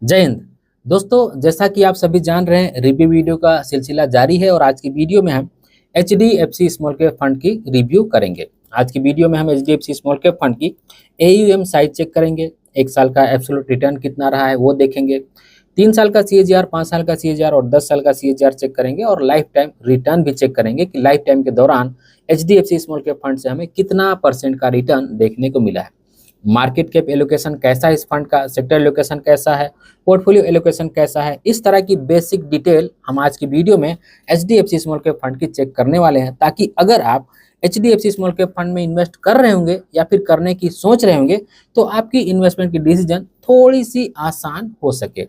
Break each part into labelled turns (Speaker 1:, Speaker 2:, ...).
Speaker 1: जय हिंद। दोस्तों, जैसा कि आप सभी जान रहे हैं, रिव्यू वीडियो का सिलसिला जारी है और आज की वीडियो में हम HDFC स्मॉल कैप फंड की रिव्यू करेंगे। आज की वीडियो में हम HDFC स्मॉल कैप फंड की AUM साइज चेक करेंगे, एक साल का एब्सोल्यूट रिटर्न कितना रहा है वो देखेंगे, 3 साल का CAGR, 5 साल का CAGR और 10 साल का CAGR चेक करेंगे और लाइफ टाइम रिटर्न भी चेक करेंगे कि लाइफ टाइम के दौरान HDFC स्मॉल कैप फंड से हमें कितना परसेंट का रिटर्न देखने को मिला है। मार्केट कैप एलोकेशन कैसा है इस फंड का, सेक्टर एलोकेशन कैसा है, पोर्टफोलियो एलोकेशन कैसा है, इस तरह की बेसिक डिटेल हम आज की वीडियो में HDFC स्मॉल कैप फंड की चेक करने वाले हैं, ताकि अगर आप HDFC स्मॉल कैप फंड में इन्वेस्ट कर रहे होंगे या फिर करने की सोच रहे होंगे तो आपकी इन्वेस्टमेंट की डिसीजन थोड़ी सी आसान हो सके।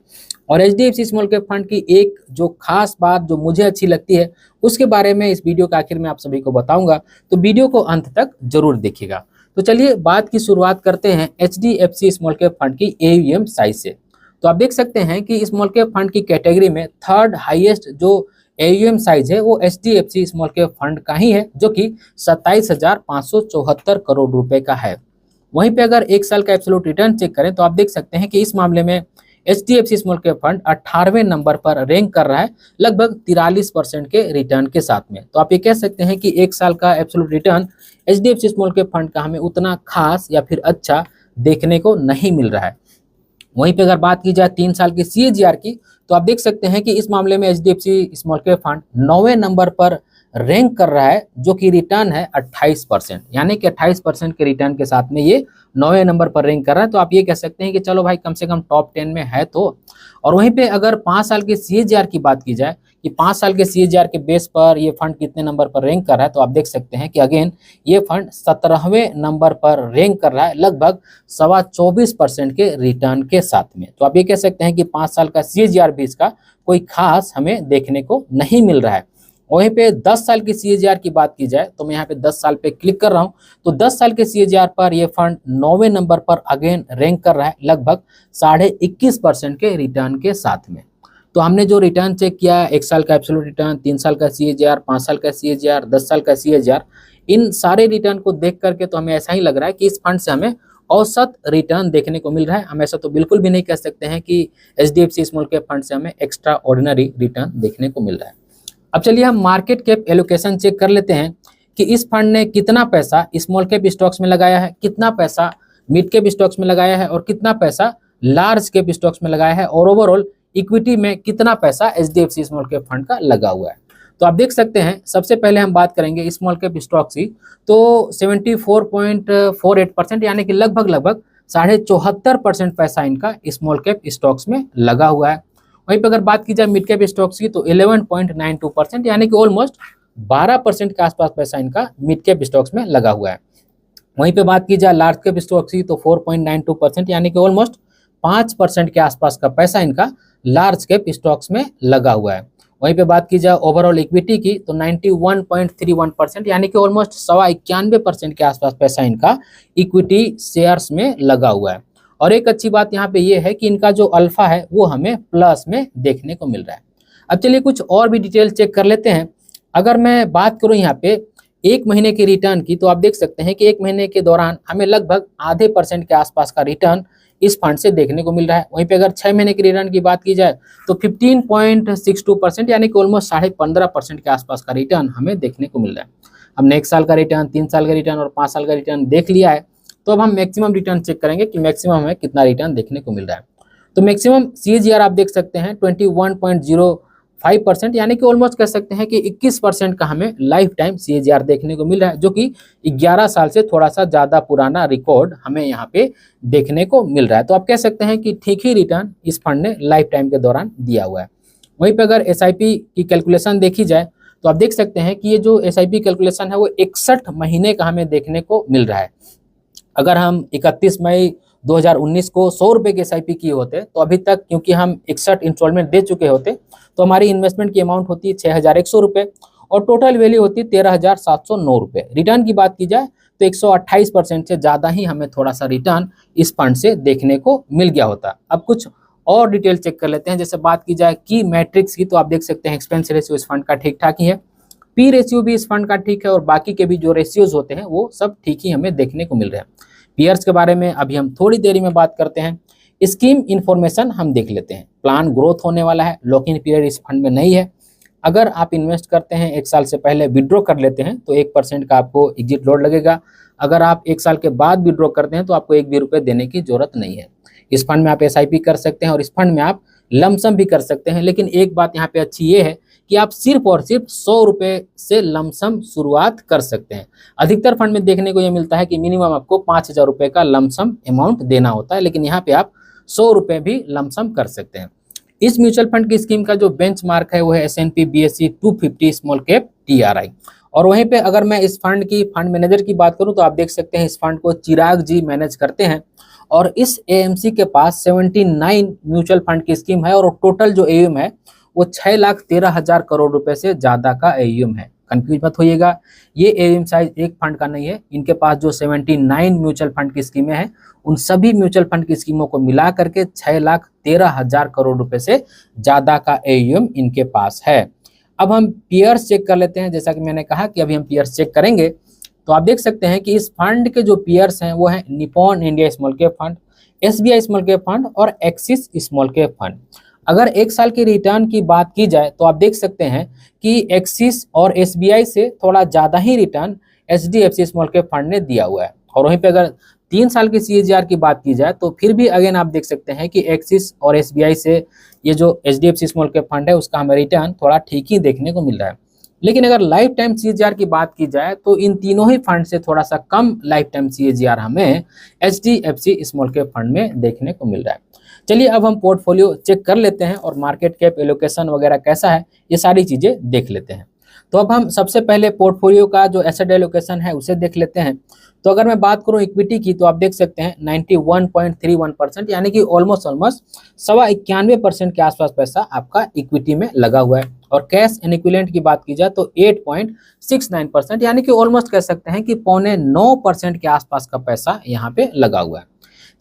Speaker 1: और HDFC स्मॉल कैप फंड की एक जो खास बात जो मुझे अच्छी लगती है उसके बारे में इस वीडियो के आखिर में आप सभी को बताऊंगा, तो वीडियो को अंत तक जरूर देखिएगा। तो चलिए बात की शुरुआत करते हैं HDFC स्मॉल कैप फंड की AUM साइज से। तो आप देख सकते हैं कि स्मॉल कैप फंड की कैटेगरी में थर्ड हाईएस्ट जो AUM साइज है वो HDFC स्मॉल कैप फंड का ही है, जो कि 27,574 करोड़ रुपए का है। वहीं पे अगर एक साल का एब्सोल्यूट रिटर्न चेक करें तो आप देख सकते हैं कि इस मामले में HDFC स्मॉल कैप फंड 18वें नंबर पर रैंक कर रहा है, लगभग 43% के रिटर्न के साथ में। तो आप ये कह सकते हैं कि एक साल का absolute return HDFC small cap fund का हमें उतना खास या फिर अच्छा देखने को नहीं मिल रहा है। वहीं पे अगर बात की जाए 3 साल की CAGR की, तो आप देख सकते हैं कि इस मामले में HDFC स्मॉल कैप फंड 9वें नंबर पर रैंक कर रहा है, जो कि रिटर्न है 28%, यानी कि 28% के रिटर्न के साथ में ये 9वें नंबर पर रैंक कर रहा है। तो आप ये कह सकते हैं कि चलो भाई कम से कम टॉप 10 में है तो। और वहीं पे अगर 5 साल के CAGR की बात की जाए कि 5 साल के CAGR के बेस पर ये फंड कितने नंबर पर रैंक कर रहा है, तो आप देख सकते हैं कि अगेन ये फंड 17वें नंबर पर रैंक कर रहा है, लगभग 24.25% के रिटर्न के साथ में। तो आप ये कह सकते हैं कि 5 साल का CAGR भी इसका कोई खास हमें देखने को नहीं मिल रहा है। वहीं पे 10 साल की CAGR की बात की जाए तो मैं यहाँ पे 10 साल पे क्लिक कर रहा हूँ, तो 10 साल के CAGR पर ये फंड 9वें नंबर पर अगेन रैंक कर रहा है, लगभग 21.5% के रिटर्न के साथ में। तो हमने जो रिटर्न चेक किया, एक साल का एब्सोल्यूट रिटर्न, 3 साल का CAGR, 5 साल का CAGR, 10 साल का CAGR, इन सारे रिटर्न को देख करके तो हमें ऐसा ही लग रहा है कि इस फंड से हमें औसत रिटर्न देखने को मिल रहा है। हम ऐसा तो बिल्कुल भी नहीं कह सकते हैं कि HDFC स्मॉल कैप फंड से हमें एक्स्ट्रा ऑर्डिनरी रिटर्न देखने को मिल रहा है। अब चलिए हम मार्केट कैप एलोकेशन चेक कर लेते हैं कि इस फंड ने कितना पैसा स्मॉल कैप स्टॉक्स में लगाया है, कितना पैसा मिड कैप स्टॉक्स में लगाया है और कितना पैसा लार्ज कैप स्टॉक्स में लगाया है, और ओवरऑल इक्विटी में कितना पैसा HDFC स्मॉल कैप फंड का लगा हुआ है। तो आप देख सकते हैं, सबसे पहले हम बात करेंगे स्मॉल कैप स्टॉक्स की, तो 74.48% यानी कि लगभग 74.5% पैसा इनका स्मॉल कैप स्टॉक्स में लगा हुआ है। वहीं पर अगर बात की जाए मिड कैप स्टॉक्स की तो 11.92% यानी कि ऑलमोस्ट 12% के आसपास पैसा इनका मिड कैप स्टॉक्स में लगा हुआ है। वहीं पे बात की जाए लार्ज कैप स्टॉक्स की तो 4.92% यानी कि ऑलमोस्ट 5% के आसपास का पैसा इनका लार्ज कैप स्टॉक्स में लगा हुआ है। वहीं पे बात की जाए ओवरऑल इक्विटी की तो 91.31% यानी कि ऑलमोस्ट 91% के आसपास पैसा इनका इक्विटी शेयर्स में लगा हुआ है। और एक अच्छी बात यहाँ पे ये है कि इनका जो अल्फा है वो हमें प्लस में देखने को मिल रहा है। अब चलिए कुछ और भी डिटेल चेक कर लेते हैं। अगर मैं बात करूँ यहाँ पे एक महीने के रिटर्न की, तो आप देख सकते हैं कि एक महीने के दौरान हमें लगभग आधे % के आसपास का रिटर्न इस फंड से देखने को मिल रहा है। वहीं पे अगर 6 महीने के रिटर्न की बात की जाए तो 15.62% यानी कि ऑलमोस्ट 15.5% के आसपास का रिटर्न हमें देखने को मिल रहा है। हमने 1 साल का रिटर्न, 3 साल का रिटर्न और 5 साल का रिटर्न देख लिया है, तो अब हम मैक्सिमम रिटर्न चेक करेंगे कि मैक्सिमम हमें कितना रिटर्न देखने को मिल रहा है। तो मैक्सिमम CAGR आप देख सकते हैं 21.05%, यानी कि ऑलमोस्ट कह सकते हैं कि 21% का हमें लाइफ टाइम CAGR देखने को मिल रहा है, जो कि 11 साल से थोड़ा सा ज़्यादा पुराना रिकॉर्ड हमें यहाँ पे देखने को मिल रहा है। तो आप कह सकते हैं कि ठीक ही रिटर्न इस फंड ने लाइफ टाइम के दौरान दिया हुआ है। वहीं पर अगर SIP की कैलकुलेशन देखी जाए तो आप देख सकते हैं कि ये जो SIP कैलकुलेशन है वो 61 महीने का हमें देखने को मिल रहा है। अगर हम 31 मई 2019 को 100 रुपये के SIP किए होते तो अभी तक, क्योंकि हम 61 इंस्टॉलमेंट दे चुके होते, तो हमारी इन्वेस्टमेंट की अमाउंट होती है 6,100 रुपये और टोटल वैल्यू होती है 13,709 रुपये। रिटर्न की बात की जाए तो 128% से ज़्यादा ही हमें थोड़ा सा रिटर्न इस फंड से देखने को मिल गया होता। अब कुछ और डिटेल चेक कर लेते हैं। जैसे बात की जाए की मैट्रिक्स की, तो आप देख सकते हैं एक्सपेंस रेशियो इस फंड का ठीक ठाक ही है, P रेशियो भी इस फंड का ठीक है और बाकी के भी जो रेशियोज होते हैं वो सब ठीक ही हमें देखने को मिल रहे हैं। पीयर्स के बारे में अभी हम थोड़ी देरी में बात करते हैं स्कीम इन्फॉर्मेशन हम देख लेते हैं। प्लान ग्रोथ होने वाला है, लॉक इन पीरियड इस फंड में नहीं है। अगर आप इन्वेस्ट करते हैं 1 साल से पहले विड्रॉ कर लेते हैं तो 1% का आपको एग्जिट लोड लगेगा। अगर आप 1 साल के बाद विड्रॉ करते हैं तो आपको 1 भी रुपये देने की जरूरत नहीं है। इस फंड में आप SIP कर सकते हैं और इस फंड में आप लमसम भी कर सकते हैं। लेकिन एक बात यहाँ पे अच्छी ये है कि आप सिर्फ और सिर्फ 100 रुपये से लमसम शुरुआत कर सकते हैं। अधिकतर फंड में देखने को ये मिलता है कि मिनिमम आपको 5,000 रुपये का लमसम अमाउंट देना होता है, लेकिन यहाँ पे आप 100 रुपये भी लमसम कर सकते हैं। इस म्यूचुअल फंड की स्कीम का जो बेंचमार्क है वो है S&P BSE 250 small cap TRI। और वहीं पे अगर मैं इस फंड की फंड मैनेजर की बात करूं तो आप देख सकते हैं इस फंड को चिराग जी मैनेज करते हैं और इस AMC के पास 79 म्यूचुअल फंड की स्कीम है और टोटल जो AUM है वो 6,13,000 करोड़ रुपए से ज्यादा का AUM है। कंफ्यूज मत होइएगा, ये AUM साइज एक फंड का नहीं है। इनके पास जो 79 म्यूचुअल फंड की स्कीमें हैं उन सभी म्यूचुअल फंड की स्कीमों को मिला करके 6,13,000 करोड़ रुपए से ज्यादा का AUM इनके पास है। अब हम पीयर्स चेक कर लेते हैं। जैसा कि मैंने कहा कि अभी हम पीयर्स चेक करेंगे तो आप देख सकते हैं कि इस फंड के जो पीयर्स हैं वो हैं Nippon India small cap fund, SBI small cap fund और एक्सिस स्मॉल कैप फंड। अगर 1 साल की रिटर्न की बात की जाए तो आप देख सकते हैं कि एक्सिस और SBI से थोड़ा ज़्यादा ही return HDFC small cap fund ने दिया हुआ है। और वहीं पे अगर 3 साल की CAGR की बात की जाए तो फिर भी अगेन आप देख सकते हैं कि एक्सिस और SBI से ये जो HDFC स्मॉल कैप फंड है उसका हमें रिटर्न थोड़ा ठीक ही देखने को मिल रहा है। लेकिन अगर लाइफ टाइम CAGR की बात की जाए तो इन तीनों ही फंड से थोड़ा सा कम लाइफ टाइम CAGR हमें HDFC स्मॉल कैप फंड में देखने को मिल रहा है। चलिए अब हम पोर्टफोलियो चेक कर लेते हैं और मार्केट कैप एलोकेशन वगैरह कैसा है ये सारी चीजें देख लेते हैं। तो अब हम सबसे पहले पोर्टफोलियो का जो एसेट एलोकेशन है उसे देख लेते हैं। तो अगर मैं बात करूं इक्विटी की तो आप देख सकते हैं 91.31% यानी कि ऑलमोस्ट 91% के आसपास पैसा आपका इक्विटी में लगा हुआ है। और कैश एंड इक्विवेलेंट की बात की जाए तो 8.69% यानी कि ऑलमोस्ट कह सकते हैं कि 8.95% के आसपास का पैसा यहाँ पे लगा हुआ है।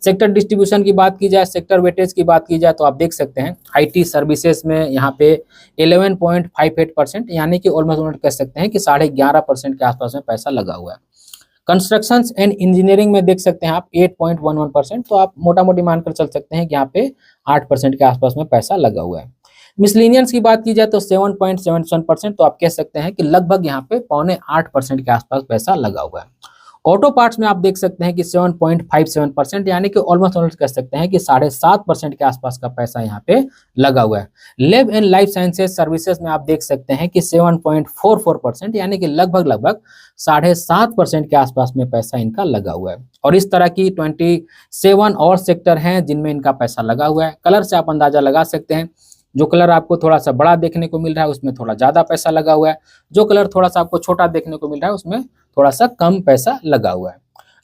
Speaker 1: सेक्टर डिस्ट्रीब्यूशन की बात की जाए, सेक्टर वेटेज की बात की जाए तो आप देख सकते हैं IT सर्विसेज में यहाँ पे 11.58% यानी कि ऑलमोस्ट कह सकते हैं कि 11.5% के आसपास में पैसा लगा हुआ है। कंस्ट्रक्शन एंड इंजीनियरिंग में देख सकते हैं आप 8.11%, तो आप मोटा मोटी मानकर चल सकते हैं कि यहाँ पे 8% के आसपास में पैसा लगा हुआ है। मिसलेनियंस की बात की जाए तो 7.77%, तो आप कह सकते हैं कि लगभग यहाँ पे 7.8% के आसपास पैसा लगा हुआ है। ऑटो पार्ट्स में आप देख सकते हैं कि 7.57% यानी कि ऑलमोस्ट कह सकते हैं कि 7.5% के आसपास का पैसा यहाँ पे लगा हुआ है। Lab and life sciences services में आप देख सकते हैं कि 7.44% यानी कि लगभग 7.5% के आसपास में पैसा इनका लगा हुआ है। और इस तरह की 27 और सेक्टर हैं जिनमें इनका पैसा लगा हुआ है। कलर से आप अंदाजा लगा सकते हैं, जो कलर आपको थोड़ा सा बड़ा देखने को मिल रहा है उसमें थोड़ा ज्यादा पैसा लगा हुआ है, जो कलर थोड़ा सा आपको छोटा देखने को मिल रहा है उसमें थोड़ा सा कम पैसा लगा हुआ है।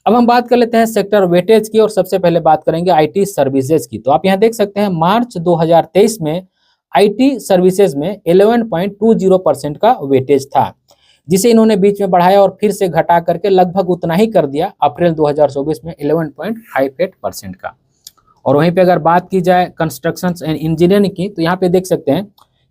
Speaker 1: अब हम बात कर लेते हैं सेक्टर वेटेज की और सबसे पहले बात करेंगे IT सर्विसेज की। तो आप यहाँ देख सकते हैं मार्च 2023 में IT सर्विसेज में 11.20% का वेटेज था, जिसे इन्होंने बीच में बढ़ाया और फिर से घटा करके लगभग उतना ही कर दिया अप्रैल 2024 में 11.58% का। और वहीं पे अगर बात की जाए कंस्ट्रक्शन एंड इंजीनियरिंग की तो यहाँ पे देख सकते हैं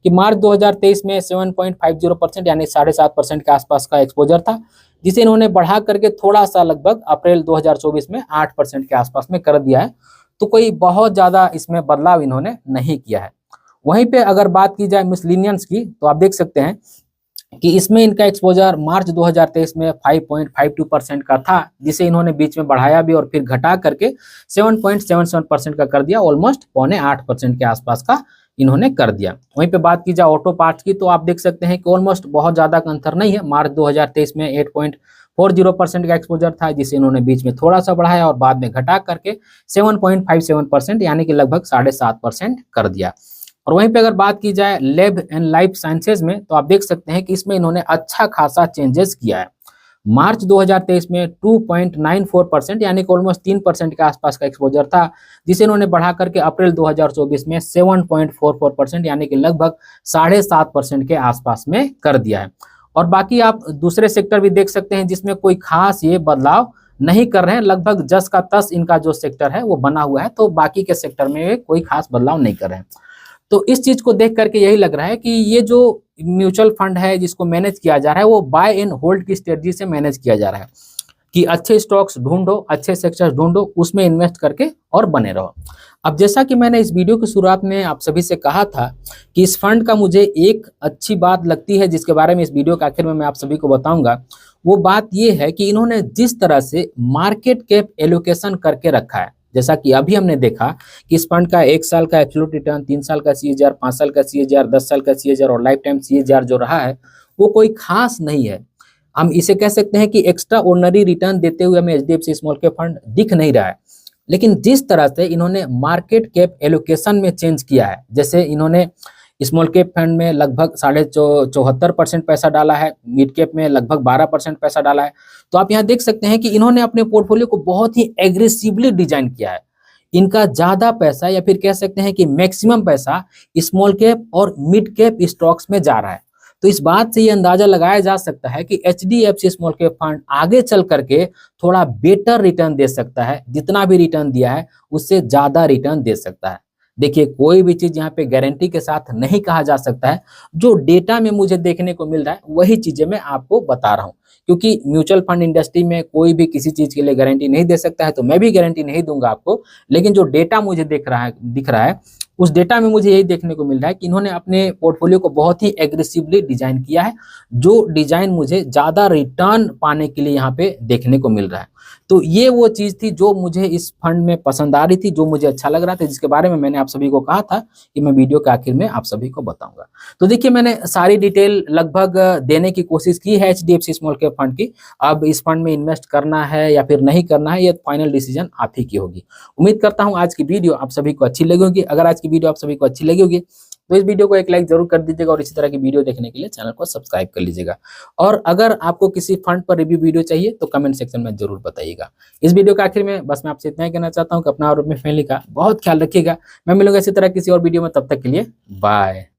Speaker 1: कि मार्च 2023 में 7.50% यानी 7.5% के आसपास का एक्सपोजर था, जिसे इन्होंने बढ़ा करके थोड़ा सा लगभग अप्रैल 2024 में 8% के आसपास में कर दिया है। तो कोई बहुत ज़्यादा इसमें बदलाव इन्होंने नहीं किया है। वहीं पे अगर बात की जाए मिसलेनियंस की तो आप देख सकते हैं कि इसमें इनका एक्सपोजर मार्च 2023 में 5.52% का था, जिसे इन्होंने बीच में बढ़ाया भी और फिर घटा करके 7.77% का कर दिया, ऑलमोस्ट 7.8% के आसपास का इन्होंने कर दिया। वहीं पे बात की जाए ऑटो पार्ट्स की तो आप देख सकते हैं कि ऑलमोस्ट बहुत ज़्यादा का अंतर नहीं है। मार्च 2023 में 8.40% का एक्सपोजर था, जिसे इन्होंने बीच में थोड़ा सा बढ़ाया और बाद में घटा करके 7.57% यानी कि लगभग 7.5% कर दिया। और वहीं पे अगर बात की जाए लैब एंड लाइफ साइंसेज में तो आप देख सकते हैं कि इसमें इन्होंने अच्छा खासा चेंजेस किया है। मार्च 2023 में 2.94% यानी कि ऑलमोस्ट 3% के आसपास का एक्सपोजर था, जिसे इन्होंने बढ़ा करके अप्रैल 2024 में 7.44% यानी कि लगभग 7.5% के आसपास में कर दिया है। और बाकी आप दूसरे सेक्टर भी देख सकते हैं जिसमें कोई खास ये बदलाव नहीं कर रहे हैं, लगभग 10 का 10 इनका जो सेक्टर है वो बना हुआ है, तो बाकी के सेक्टर में कोई खास बदलाव नहीं कर रहे हैं। तो इस चीज को देख करके यही लग रहा है कि ये जो म्यूचुअल फंड है जिसको मैनेज किया जा रहा है वो बाय एंड होल्ड की स्ट्रेटजी से मैनेज किया जा रहा है, कि अच्छे स्टॉक्स ढूंढो, अच्छे सेक्टर्स ढूंढो, उसमें इन्वेस्ट करके और बने रहो। अब जैसा कि मैंने इस वीडियो की शुरुआत में आप सभी से कहा था कि इस फंड का मुझे एक अच्छी बात लगती है जिसके बारे में इस वीडियो के आखिर में मैं आप सभी को बताऊंगा। वो बात ये है कि इन्होंने जिस तरह से मार्केट कैप एलोकेशन करके रखा है, जैसा कि अभी हमने देखा कि इस फंड का 1 साल का एब्सोल्यूट रिटर्न, 3 साल का सीएजीआर, 5 साल का सीएजीआर, 10 साल का सीएजीआर और लाइफ टाइम सीएजीआर जो रहा है वो कोई खास नहीं है। हम इसे कह सकते हैं कि एक्स्ट्रा ऑर्डिनरी रिटर्न देते हुए हमें एचडीएफसी स्मॉल कैप फंड दिख नहीं रहा है। लेकिन जिस तरह से इन्होंने मार्केट कैप एलोकेशन में चेंज किया है, जैसे इन्होंने स्मॉल कैप फंड में लगभग 74.5% पैसा डाला है, मिड कैप में लगभग 12% पैसा डाला है। तो आप यहाँ देख सकते हैं कि इन्होंने अपने पोर्टफोलियो को बहुत ही एग्रेसिवली डिजाइन किया है। इनका ज्यादा पैसा या फिर कह सकते हैं कि मैक्सिमम पैसा स्मॉल कैप और मिड कैप स्टॉक्स में जा रहा है। तो इस बात से ये अंदाजा लगाया जा सकता है कि एचडीएफसी स्मॉल कैप फंड आगे चल करके थोड़ा बेटर रिटर्न दे सकता है, जितना भी रिटर्न दिया है उससे ज्यादा रिटर्न दे सकता है। देखिए, कोई भी चीज यहाँ पे गारंटी के साथ नहीं कहा जा सकता है। जो डेटा में मुझे देखने को मिल रहा है वही चीजें मैं आपको बता रहा हूँ, क्योंकि म्यूचुअल फंड इंडस्ट्री में कोई भी किसी चीज के लिए गारंटी नहीं दे सकता है, तो मैं भी गारंटी नहीं दूंगा आपको। लेकिन जो डेटा मुझे दिख रहा है उस डेटा में मुझे यही देखने को मिल रहा है कि इन्होंने अपने पोर्टफोलियो को बहुत ही एग्रेसिवली डिजाइन किया है, जो डिजाइन मुझे ज्यादा रिटर्न पाने के लिए यहाँ पे देखने को मिल रहा है। तो ये वो चीज थी जो मुझे इस फंड में पसंद आ रही थी, जो मुझे अच्छा लग रहा था, जिसके बारे में मैंने आप सभी को कहा था कि मैं वीडियो के आखिर में आप सभी को बताऊंगा। तो देखिए, मैंने सारी डिटेल लगभग देने की कोशिश की है एचडीएफसी स्मॉल कैप फंड की। अब इस फंड में इन्वेस्ट करना है या फिर नहीं करना है, ये फाइनल डिसीजन आप ही की होगी। उम्मीद करता हूँ आज की वीडियो आप सभी को अच्छी लगी होगी। अगर आज की वीडियो आप सभी को अच्छी लगी होगी तो इस वीडियो को एक लाइक जरूर कर दीजिएगा और इसी तरह की वीडियो देखने के लिए चैनल को सब्सक्राइब कर लीजिएगा। और अगर आपको किसी फंड पर रिव्यू वीडियो चाहिए तो कमेंट सेक्शन में जरूर बताइएगा। इस वीडियो के आखिर में बस मैं आपसे इतना ही कहना चाहता हूँ कि अपना और अपनी फैमिली का बहुत ख्याल रखिएगा। मैं मिलूंगा इसी तरह किसी और वीडियो में, तब तक के लिए बाय।